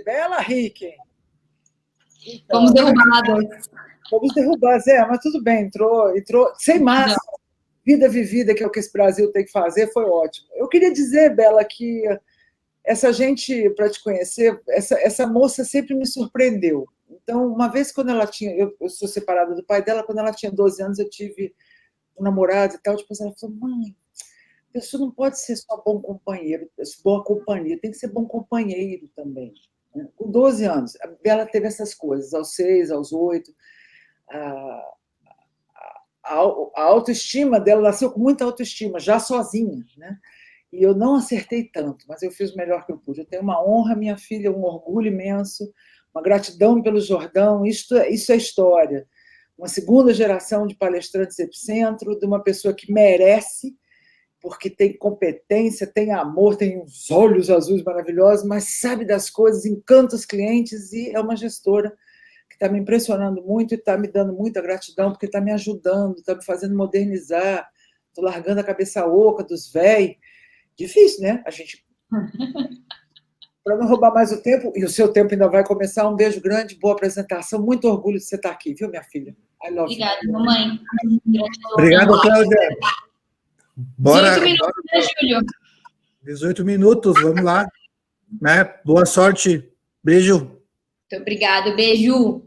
Bela, Rick. Então, fomos derrubadas. Fomos derrubadas, mas tudo bem, entrou sem máscara. Vida vivida, que é o que esse Brasil tem que fazer, foi ótimo. Eu queria dizer, Bela, que essa gente, para te conhecer, essa moça sempre me surpreendeu. Então, uma vez, quando ela tinha... Eu sou separada do pai dela, quando ela tinha 12 anos, eu tive um namorado e tal, depois ela falou, mãe, a pessoa não pode ser só bom companheiro, boa companhia, tem que ser bom companheiro também. Com 12 anos, a Bela teve essas coisas, aos 6, aos 8. A autoestima dela nasceu com muita autoestima, já sozinha, né? E eu não acertei tanto, mas eu fiz o melhor que eu pude. Eu tenho uma honra, minha filha, um orgulho imenso, uma gratidão pelo Jordão, isso é história. Uma segunda geração de palestrantes Epicentro, de uma pessoa que merece, porque tem competência, tem amor, tem uns olhos azuis maravilhosos, mas sabe das coisas, encanta os clientes e é uma gestora que está me impressionando muito e está me dando muita gratidão, porque está me ajudando, está me fazendo modernizar, estou largando a cabeça oca dos véi. Difícil, né? A gente... Para não roubar mais o tempo, e o seu tempo ainda vai começar, um beijo grande, boa apresentação, muito orgulho de você estar aqui, viu, minha filha? Obrigada, mamãe. Obrigado, Cláudia. Bora. 18 minutos, né, Júlio? 18 minutos, vamos lá. Né? Boa sorte. Beijo. Muito obrigada, beijo.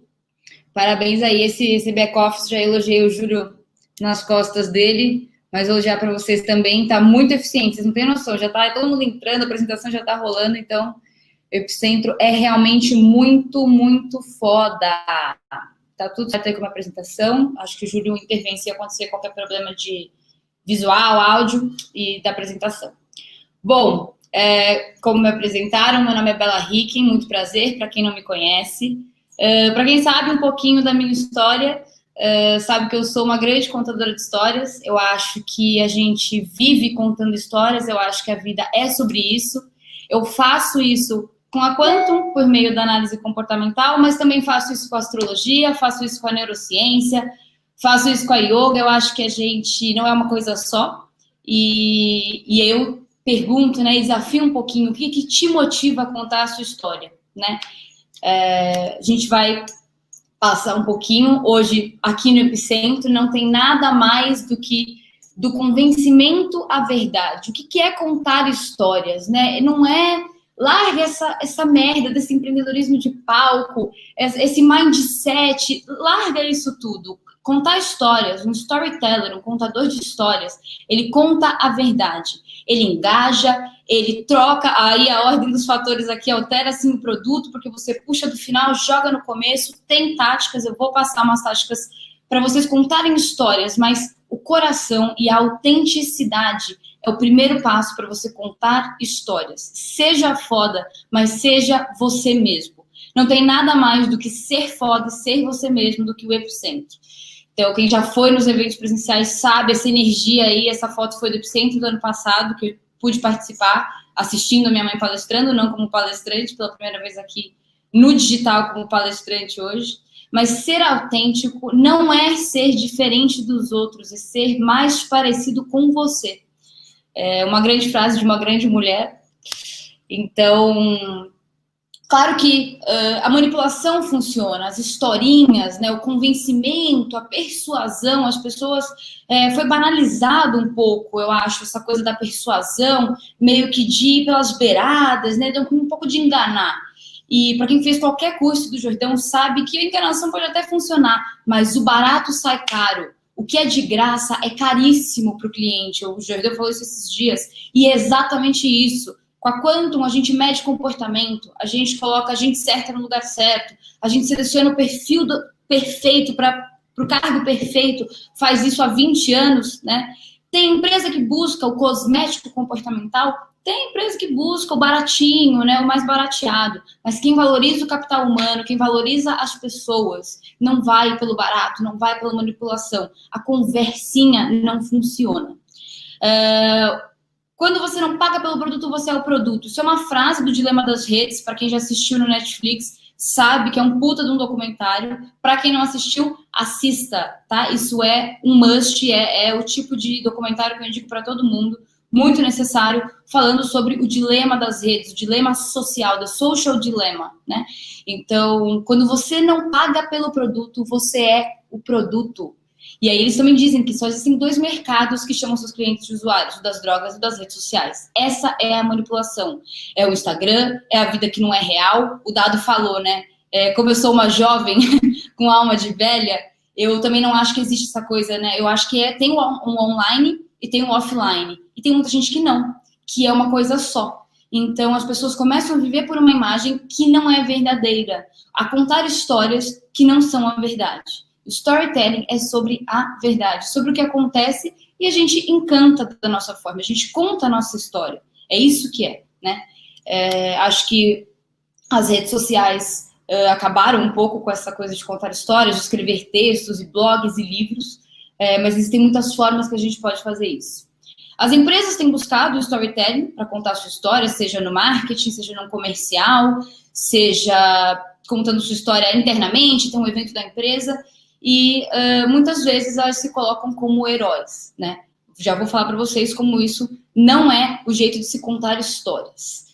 Parabéns aí, esse back-office, já elogiei o Júlio nas costas dele, mas elogiar para vocês também, tá muito eficiente, vocês não têm noção, já tá todo mundo entrando, a apresentação já tá rolando, então o Epicentro é realmente muito, muito foda. Tá tudo certo aí com a apresentação, acho que o Júlio intervém se acontecer qualquer problema de visual, áudio e da apresentação. Bom, como me apresentaram, meu nome é Bela Hicken, muito prazer, para quem não me conhece. Para quem sabe um pouquinho da minha história, sabe que eu sou uma grande contadora de histórias, eu acho que a gente vive contando histórias, eu acho que a vida é sobre isso. Eu faço isso com a Quantum, por meio da análise comportamental, mas também faço isso com a astrologia, faço isso com a neurociência, faço isso com a yoga, eu acho que a gente não é uma coisa só, e eu pergunto, né, desafio um pouquinho, o que te motiva a contar a sua história, né? A gente vai passar um pouquinho, hoje, aqui no Epicentro, não tem nada mais do convencimento à verdade. O que é contar histórias, né? Não é... Larga essa merda desse empreendedorismo de palco, esse mindset, larga isso tudo. Contar histórias, um storyteller, um contador de histórias, ele conta a verdade, ele engaja, ele troca, aí a ordem dos fatores aqui altera-se no produto, porque você puxa do final, joga no começo, tem táticas, eu vou passar umas táticas para vocês contarem histórias, mas o coração e a autenticidade é o primeiro passo para você contar histórias. Seja foda, mas seja você mesmo. Não tem nada mais do que ser foda, ser você mesmo, do que o Epicentro. Então, quem já foi nos eventos presenciais sabe essa energia aí, essa foto foi do Epicentro do ano passado, que eu pude participar, assistindo a minha mãe palestrando, não como palestrante, pela primeira vez aqui no digital como palestrante hoje. Mas ser autêntico não é ser diferente dos outros, é ser mais parecido com você. É uma grande frase de uma grande mulher. Então, claro que a manipulação funciona, as historinhas, né, o convencimento, a persuasão, as pessoas... foi banalizado um pouco, eu acho, essa coisa da persuasão, meio que de ir pelas beiradas, né, um pouco de enganar. E para quem fez qualquer curso do Jordão sabe que a enganação pode até funcionar, mas o barato sai caro. O que é de graça é caríssimo para o cliente. O Jordão falou isso esses dias. E é exatamente isso. Com a Quantum, a gente mede comportamento, a gente coloca a gente certa no lugar certo, a gente seleciona o perfil perfeito para o cargo perfeito, faz isso há 20 anos, né? Tem empresa que busca o cosmético comportamental, tem empresa que busca o baratinho, né, o mais barateado, mas quem valoriza o capital humano, quem valoriza as pessoas, não vai pelo barato, não vai pela manipulação. A conversinha não funciona. Quando você não paga pelo produto, você é o produto. Isso é uma frase do Dilema das Redes, para quem já assistiu no Netflix. sabe que é um puta de um documentário. Para quem não assistiu, assista, tá? Isso é um must, é o tipo de documentário que eu indico para todo mundo, muito necessário, falando sobre o dilema das redes, o dilema social, the social dilemma, né? Então, quando você não paga pelo produto, você é o produto. E aí eles também dizem que só existem 2 mercados que chamam seus clientes de usuários, o das drogas e das redes sociais. Essa é a manipulação. É o Instagram, é a vida que não é real. O Dado falou, né? Como eu sou uma jovem com alma de velha, eu também não acho que existe essa coisa, né? Eu acho que tem um online e tem um offline. E tem muita gente que não, que é uma coisa só. Então, as pessoas começam a viver por uma imagem que não é verdadeira, a contar histórias que não são a verdade. O storytelling é sobre a verdade, sobre o que acontece, e a gente encanta da nossa forma, a gente conta a nossa história. É isso que é, né? Acho que as redes sociais acabaram um pouco com essa coisa de contar histórias, de escrever textos e blogs e livros, mas existem muitas formas que a gente pode fazer isso. As empresas têm buscado o storytelling para contar sua história, seja no marketing, seja no comercial, seja contando sua história internamente, tem um evento da empresa, e muitas vezes elas se colocam como heróis, né? Já vou falar para vocês como isso não é o jeito de se contar histórias.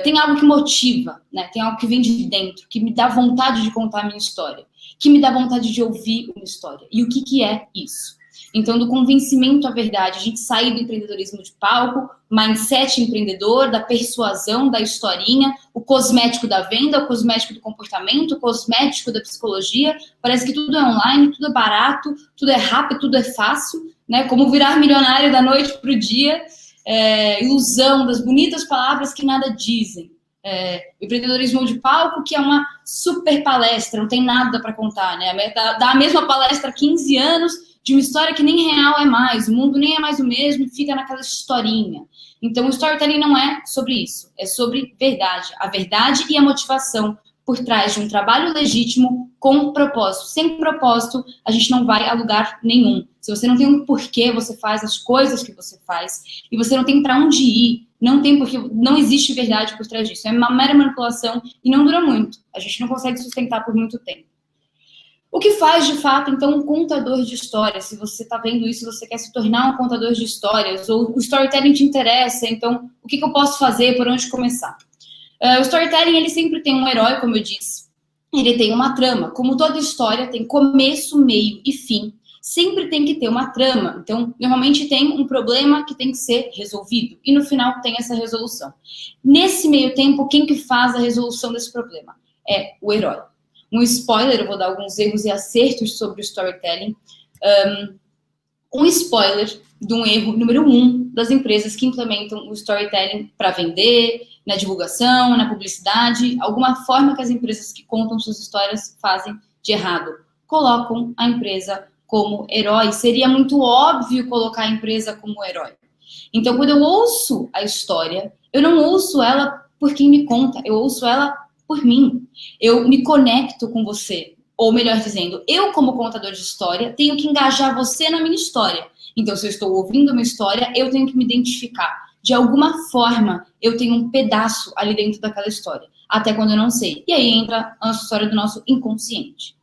Tem algo que motiva, né? Tem algo que vem de dentro, que me dá vontade de contar a minha história, que me dá vontade de ouvir uma história. E o que é isso? Então, do convencimento à verdade, a gente sair do empreendedorismo de palco, mindset empreendedor, da persuasão, da historinha, o cosmético da venda, o cosmético do comportamento, o cosmético da psicologia. Parece que tudo é online, tudo é barato, tudo é rápido, tudo é fácil, né? Como virar milionário da noite para o dia, ilusão das bonitas palavras que nada dizem. Empreendedorismo de palco, que é uma super palestra, não tem nada para contar, né? Dá a mesma palestra há 15 anos, de uma história que nem real é mais, o mundo nem é mais o mesmo, e fica naquela historinha. Então, o storytelling não é sobre isso, é sobre verdade, a verdade e a motivação por trás de um trabalho legítimo com propósito. Sem propósito, a gente não vai a lugar nenhum. Se você não tem um porquê, você faz as coisas que você faz, e você não tem para onde ir, não tem porque, não existe verdade por trás disso. É uma mera manipulação e não dura muito. A gente não consegue sustentar por muito tempo. O que faz, de fato, então, um contador de histórias? Se você está vendo isso, você quer se tornar um contador de histórias, ou o storytelling te interessa, então, o que eu posso fazer, por onde começar? O storytelling, ele sempre tem um herói, como eu disse. Ele tem uma trama. Como toda história, tem começo, meio e fim. Sempre tem que ter uma trama. Então, normalmente tem um problema que tem que ser resolvido. E no final tem essa resolução. Nesse meio tempo, quem que faz a resolução desse problema? É o herói. Um spoiler, eu vou dar alguns erros e acertos sobre o storytelling. Um spoiler de um erro número 1 das empresas que implementam o storytelling para vender, na divulgação, na publicidade, alguma forma que as empresas que contam suas histórias fazem de errado. Colocam a empresa como herói. Seria muito óbvio colocar a empresa como herói. Então, quando eu ouço a história, eu não ouço ela por quem me conta, eu ouço ela por mim. Eu me conecto com você. Ou melhor dizendo, eu como contador de história tenho que engajar você na minha história. Então, se eu estou ouvindo uma história, eu tenho que me identificar. De alguma forma, eu tenho um pedaço ali dentro daquela história. Até quando eu não sei. E aí entra a nossa história do nosso inconsciente.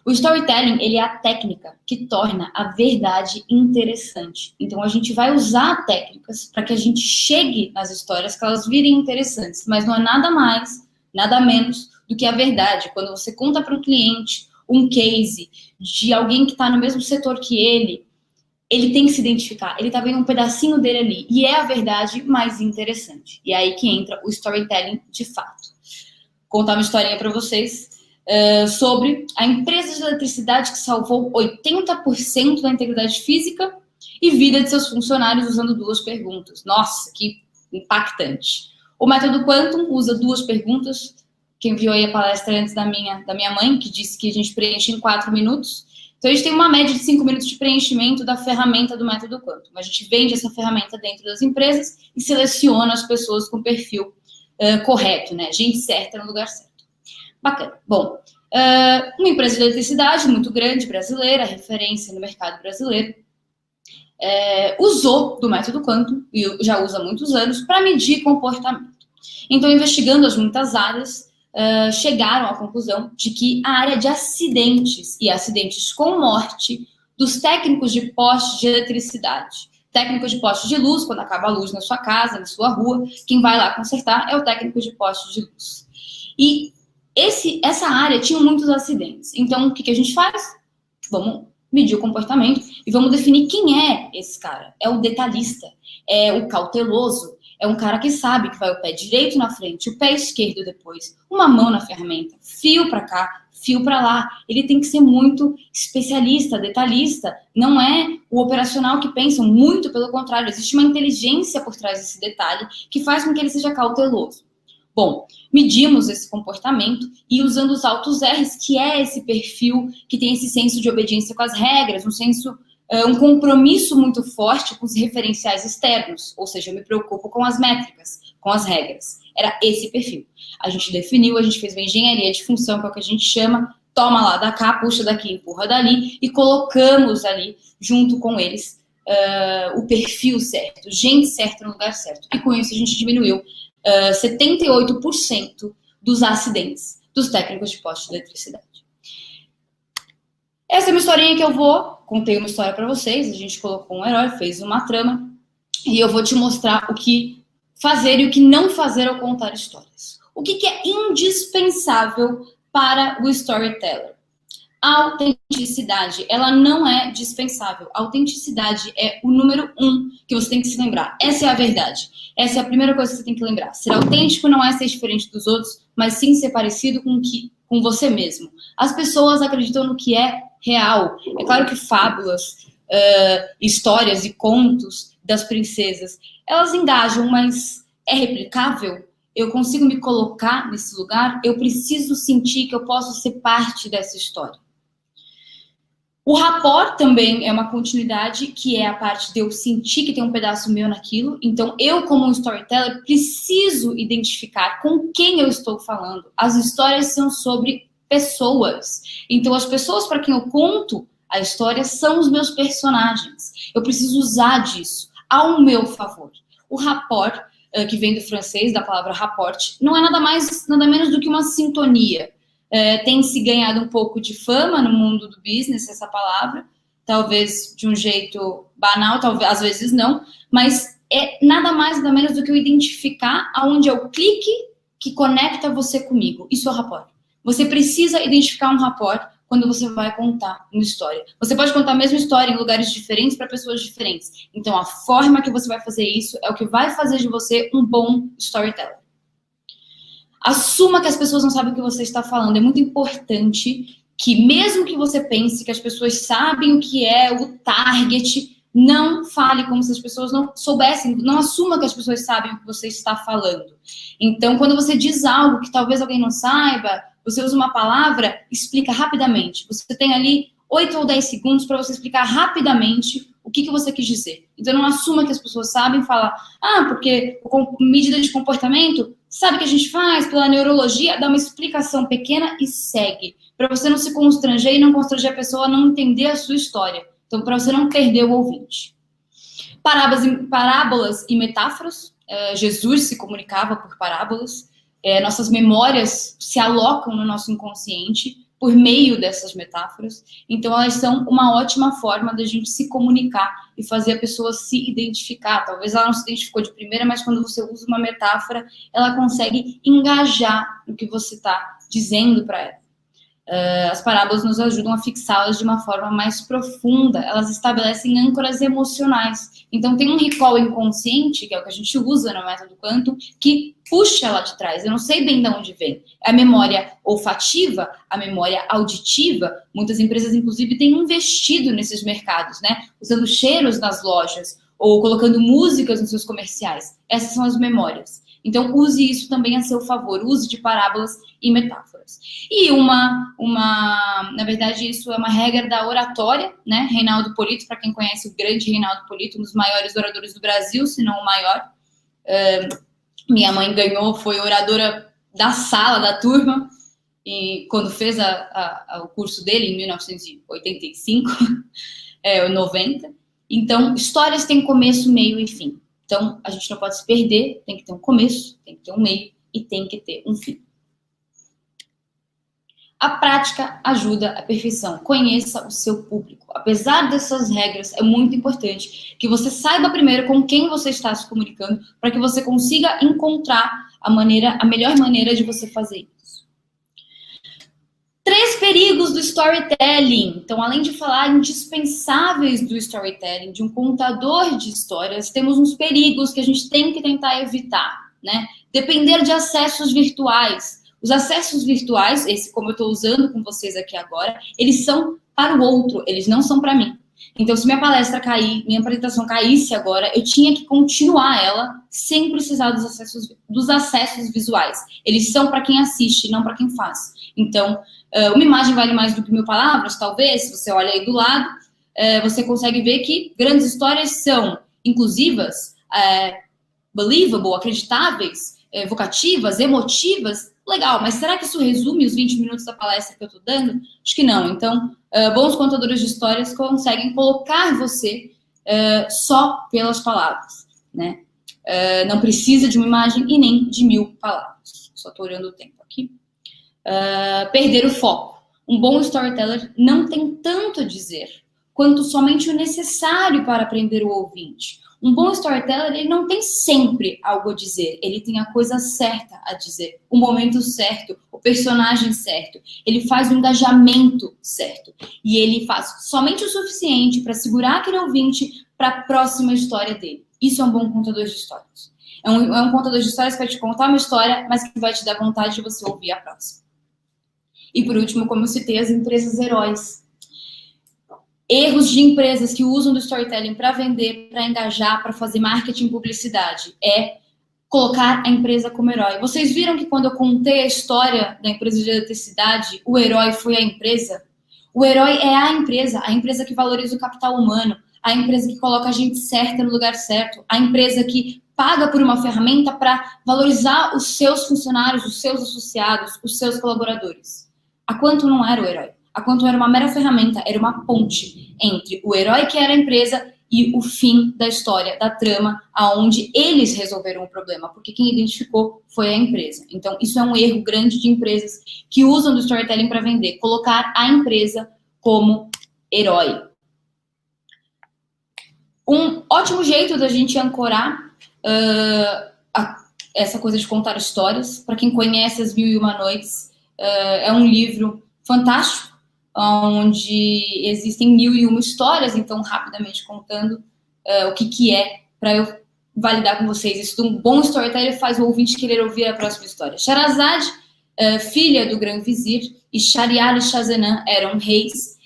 O storytelling, ele é a técnica que torna a verdade interessante. Então, a gente vai usar técnicas para que a gente chegue nas histórias, que elas virem interessantes. Mas não é nada mais, nada menos do que a verdade. Quando você conta para o cliente um case de alguém que está no mesmo setor que ele tem que se identificar. Ele está vendo um pedacinho dele ali. E é a verdade mais interessante. E é aí que entra o storytelling de fato. Vou contar uma historinha para vocês sobre a empresa de eletricidade que salvou 80% da integridade física e vida de seus funcionários usando 2 perguntas. Nossa, que impactante. O método Quantum usa 2 perguntas. Quem viu aí a palestra antes da minha mãe, que disse que a gente preenche em 4 minutos. Então, a gente tem uma média de 5 minutos de preenchimento da ferramenta do método Quantum. A gente vende essa ferramenta dentro das empresas e seleciona as pessoas com o perfil correto, né? Gente certa no lugar certo. Bacana. Bom, uma empresa de eletricidade muito grande, brasileira, referência no mercado brasileiro, usou do método Quantum, e já usa há muitos anos, para medir comportamento. Então, investigando as muitas áreas, chegaram à conclusão de que a área de acidentes e acidentes com morte dos técnicos de postes de eletricidade, técnicos de postes de luz, quando acaba a luz na sua casa, na sua rua, quem vai lá consertar é o técnico de postes de luz. E essa área tinha muitos acidentes. Então, o que a gente faz? Vamos medir o comportamento e vamos definir quem é esse cara. É o detalhista, é o cauteloso, é um cara que sabe que vai o pé direito na frente, o pé esquerdo depois, uma mão na ferramenta, fio para cá, fio para lá. Ele tem que ser muito especialista, detalhista. Não é o operacional que pensa, muito pelo contrário. Existe uma inteligência por trás desse detalhe que faz com que ele seja cauteloso. Bom, medimos esse comportamento e usando os altos R's, que é esse perfil que tem esse senso de obediência com as regras, um compromisso muito forte com os referenciais externos, ou seja, eu me preocupo com as métricas, com as regras. Era esse perfil. A gente definiu, a gente fez uma engenharia de função, que é o que a gente chama, toma lá da cá, puxa daqui, empurra dali, e colocamos ali, junto com eles, o perfil certo, gente certa no lugar certo. E com isso a gente diminuiu 78% dos acidentes dos técnicos de postos de eletricidade. Essa é uma historinha que contei uma história para vocês, a gente colocou um herói, fez uma trama, e eu vou te mostrar o que fazer e o que não fazer ao contar histórias. O que é indispensável para o storyteller? A autenticidade, ela não é dispensável. A autenticidade é o número 1 que você tem que se lembrar. Essa é a verdade. Essa é a primeira coisa que você tem que lembrar. Ser autêntico não é ser diferente dos outros, mas sim ser parecido com você mesmo. As pessoas acreditam no que é real. É claro que fábulas, histórias e contos das princesas, elas engajam, mas é replicável? Eu consigo me colocar nesse lugar? Eu preciso sentir que eu posso ser parte dessa história. O rapport também é uma continuidade, que é a parte de eu sentir que tem um pedaço meu naquilo. Então, eu, como um storyteller, preciso identificar com quem eu estou falando. As histórias são sobre pessoas. Então, as pessoas para quem eu conto a história são os meus personagens. Eu preciso usar disso ao meu favor. O rapport, que vem do francês, da palavra rapport, não é nada mais, nada menos do que uma sintonia. Tem se ganhado um pouco de fama no mundo do business, essa palavra, talvez de um jeito banal, talvez às vezes não, mas é nada mais, nada menos do que eu identificar aonde é o clique que conecta você comigo. Isso é o rapport. Você precisa identificar um rapport quando você vai contar uma história. Você pode contar a mesma história em lugares diferentes para pessoas diferentes. Então, a forma que você vai fazer isso é o que vai fazer de você um bom storyteller. Assuma que as pessoas não sabem o que você está falando. É muito importante que, mesmo que você pense que as pessoas sabem o que é o target, não fale como se as pessoas não soubessem. Não assuma que as pessoas sabem o que você está falando. Então, quando você diz algo que talvez alguém não saiba, você usa uma palavra, explica rapidamente. Você tem ali 8 ou 10 segundos para você explicar rapidamente o que você quis dizer. Então, não assuma que as pessoas sabem falar, porque medida de comportamento, sabe o que a gente faz pela neurologia, dá uma explicação pequena e segue. Para você não se constranger e não constranger a pessoa a não entender a sua história. Então, para você não perder o ouvinte. Parábolas e metáforas. Jesus se comunicava por parábolas. Nossas memórias se alocam no nosso inconsciente por meio dessas metáforas. Então, elas são uma ótima forma da gente se comunicar e fazer a pessoa se identificar. Talvez ela não se identificou de primeira, mas quando você usa uma metáfora, ela consegue engajar no que você está dizendo para ela. As parábolas nos ajudam a fixá-las de uma forma mais profunda. Elas estabelecem âncoras emocionais. Então, tem um recall inconsciente, que é o que a gente usa no método Quantum, que puxa lá de trás. Eu não sei bem de onde vem. A memória olfativa, a memória auditiva. Muitas empresas, inclusive, têm investido nesses mercados, né? Usando cheiros nas lojas ou colocando músicas nos seus comerciais. Essas são as memórias. Então, use isso também a seu favor. Use de parábolas e metáforas. E na verdade, isso é uma regra da oratória, né? Reinaldo Polito, para quem conhece o grande Reinaldo Polito, um dos maiores oradores do Brasil, se não o maior. Minha mãe foi oradora da sala, da turma, e quando fez o curso dele, em 1985, 90. Então, histórias têm começo, meio e fim. Então, a gente não pode se perder, tem que ter um começo, tem que ter um meio e tem que ter um fim. A prática ajuda a perfeição. Conheça o seu público. Apesar dessas regras, é muito importante que você saiba primeiro com quem você está se comunicando, para que você consiga encontrar a melhor maneira de você fazer isso. 3 perigos do storytelling. Então, além de falar indispensáveis do storytelling, de um contador de histórias, temos uns perigos que a gente tem que tentar evitar, né? Depender de acessos virtuais. Os acessos virtuais, esse como eu estou usando com vocês aqui agora, eles são para o outro, eles não são para mim. Então, se minha palestra cair, minha apresentação caísse agora, eu tinha que continuar ela sem precisar dos acessos visuais. Eles são para quem assiste, não para quem faz. Então, uma imagem vale mais do que 1000 palavras, talvez, se você olha aí do lado, você consegue ver que grandes histórias são inclusivas, believable, acreditáveis, evocativas, emotivas. Legal, mas será que isso resume os 20 minutos da palestra que eu estou dando? Acho que não. Então, bons contadores de histórias conseguem colocar você só pelas palavras, né? Não precisa de uma imagem e nem de 1000 palavras. Só estou olhando o tempo aqui. Perder o foco. Um bom storyteller não tem tanto a dizer quanto somente o necessário para aprender o ouvinte. Um bom storyteller, ele não tem sempre algo a dizer, ele tem a coisa certa a dizer, o momento certo, o personagem certo, ele faz o engajamento certo, e ele faz somente o suficiente para segurar aquele ouvinte para a próxima história dele. Isso é um bom contador de histórias. É um contador de histórias que vai te contar uma história, mas que vai te dar vontade de você ouvir a próxima. E por último, como eu citei, as empresas heróis. Erros de empresas que usam do storytelling para vender, para engajar, para fazer marketing e publicidade. É colocar a empresa como herói. Vocês viram que quando eu contei a história da empresa de eletricidade, o herói foi a empresa? O herói é a empresa que valoriza o capital humano, a empresa que coloca a gente certa no lugar certo, a empresa que paga por uma ferramenta para valorizar os seus funcionários, os seus associados, os seus colaboradores. A quanto não era o herói? A quanto era uma mera ferramenta, era uma ponte entre o herói que era a empresa e o fim da história, da trama, aonde eles resolveram o problema, porque quem identificou foi a empresa. Então, isso é um erro grande de empresas que usam do storytelling para vender, colocar a empresa como herói. Um ótimo jeito da gente ancorar essa coisa de contar histórias, para quem conhece As 1001 Noites, é um livro fantástico, onde existem 1001 histórias, então, rapidamente contando o que é, para eu validar com vocês. Isso de um bom storyteller faz o ouvinte querer ouvir a próxima história. Sherazade, filha do Grande Vizir, e Shahryar e Shahzaman eram reis.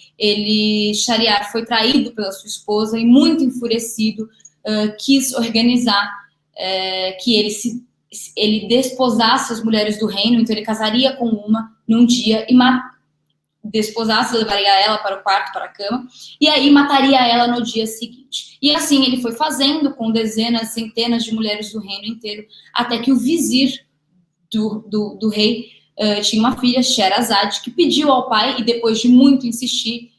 Shahryar foi traído pela sua esposa e, muito enfurecido, quis organizar que ele desposasse as mulheres do reino, então ele casaria com uma num dia e desposasse, levaria ela para o quarto, para a cama, e aí mataria ela no dia seguinte. E assim ele foi fazendo com dezenas, centenas de mulheres do reino inteiro, até que o vizir do rei tinha uma filha, Sherazade, que pediu ao pai, e depois de muito insistir,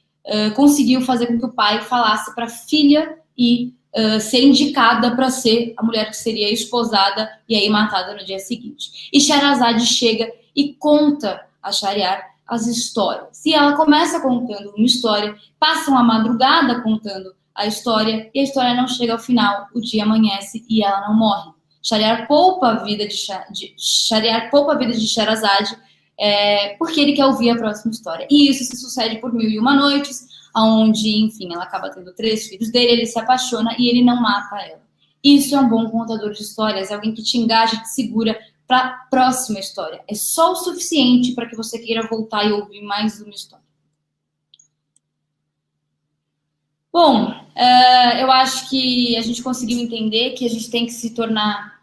conseguiu fazer com que o pai falasse para a filha e ser indicada para ser a mulher que seria esposada e aí matada no dia seguinte. E Sherazade chega e conta a Shahryar as histórias. E ela começa contando uma história, passa uma madrugada contando a história, e a história não chega ao final, o dia amanhece e ela não morre. Shahryar poupa a vida de Sherazade, porque ele quer ouvir a próxima história. E isso se sucede por 1001 Noites, onde, enfim, ela acaba tendo 3 filhos dele, ele se apaixona e ele não mata ela. Isso é um bom contador de histórias, é alguém que te engaja, te segura para a próxima história. É só o suficiente para que você queira voltar e ouvir mais uma história. Bom, eu acho que a gente conseguiu entender que a gente tem que se tornar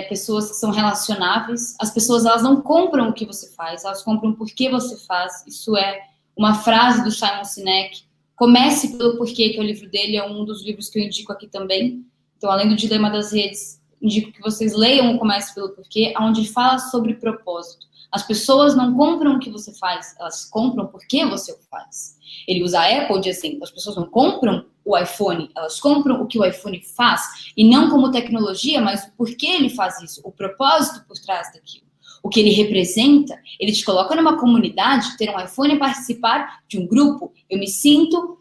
pessoas que são relacionáveis. As pessoas, elas não compram o que você faz, elas compram por que você faz. Isso é uma frase do Simon Sinek. Comece pelo porquê, que é o livro dele, é um dos livros que eu indico aqui também. Então, além do Dilema das Redes, indico que vocês leiam o Comece pelo Porquê, onde fala sobre propósito. As pessoas não compram o que você faz, elas compram por que você o faz. Ele usa a Apple de exemplo. As pessoas não compram o iPhone, elas compram o que o iPhone faz, e não como tecnologia, mas por que ele faz isso, o propósito por trás daquilo. o que ele representa, ele te coloca numa comunidade, ter um iPhone e participar de um grupo. Eu me sinto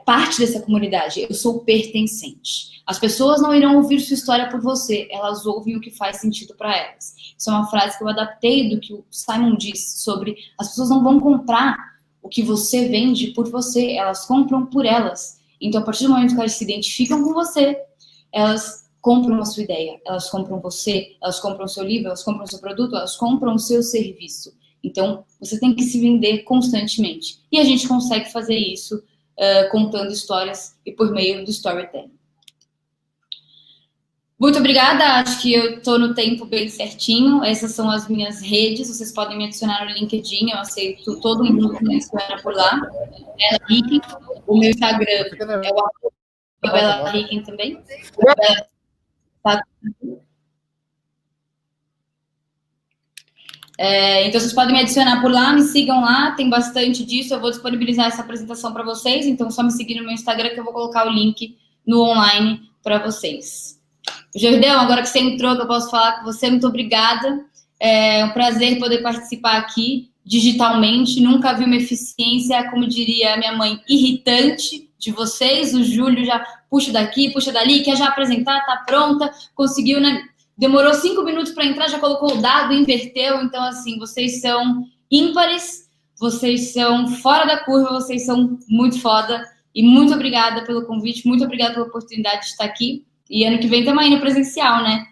parte dessa comunidade, eu sou pertencente. As pessoas não irão ouvir sua história por você, elas ouvem o que faz sentido para elas. Isso é uma frase que eu adaptei do que o Simon disse sobre as pessoas não vão comprar o que você vende por você, elas compram por elas. Então, a partir do momento que elas se identificam com você, elas compram a sua ideia, elas compram você, elas compram o seu livro, elas compram o seu produto, elas compram o seu serviço. Então, você tem que se vender constantemente. E a gente consegue fazer isso contando histórias e por meio do storytelling. Muito obrigada, acho que eu estou no tempo bem certinho. Essas são as minhas redes, vocês podem me adicionar no LinkedIn, eu aceito todo mundo que me adiciona por lá. Bela Hicken, o meu Instagram é o Bela Hicken também. Então, vocês podem me adicionar por lá, me sigam lá, tem bastante disso, eu vou disponibilizar essa apresentação para vocês, então só me seguir no meu Instagram que eu vou colocar o link no online para vocês. Jordão, agora que você entrou, que eu posso falar com você, muito obrigada, é um prazer poder participar aqui digitalmente, nunca vi uma eficiência, como diria a minha mãe, irritante de vocês, o Júlio já puxa daqui, puxa dali, quer já apresentar, tá pronta, conseguiu, né? Demorou 5 minutos para entrar, já colocou o dado, inverteu. Então, assim, vocês são ímpares, vocês são fora da curva, vocês são muito foda. E muito obrigada pelo convite, muito obrigada pela oportunidade de estar aqui. E ano que vem estamos aí no presencial, né?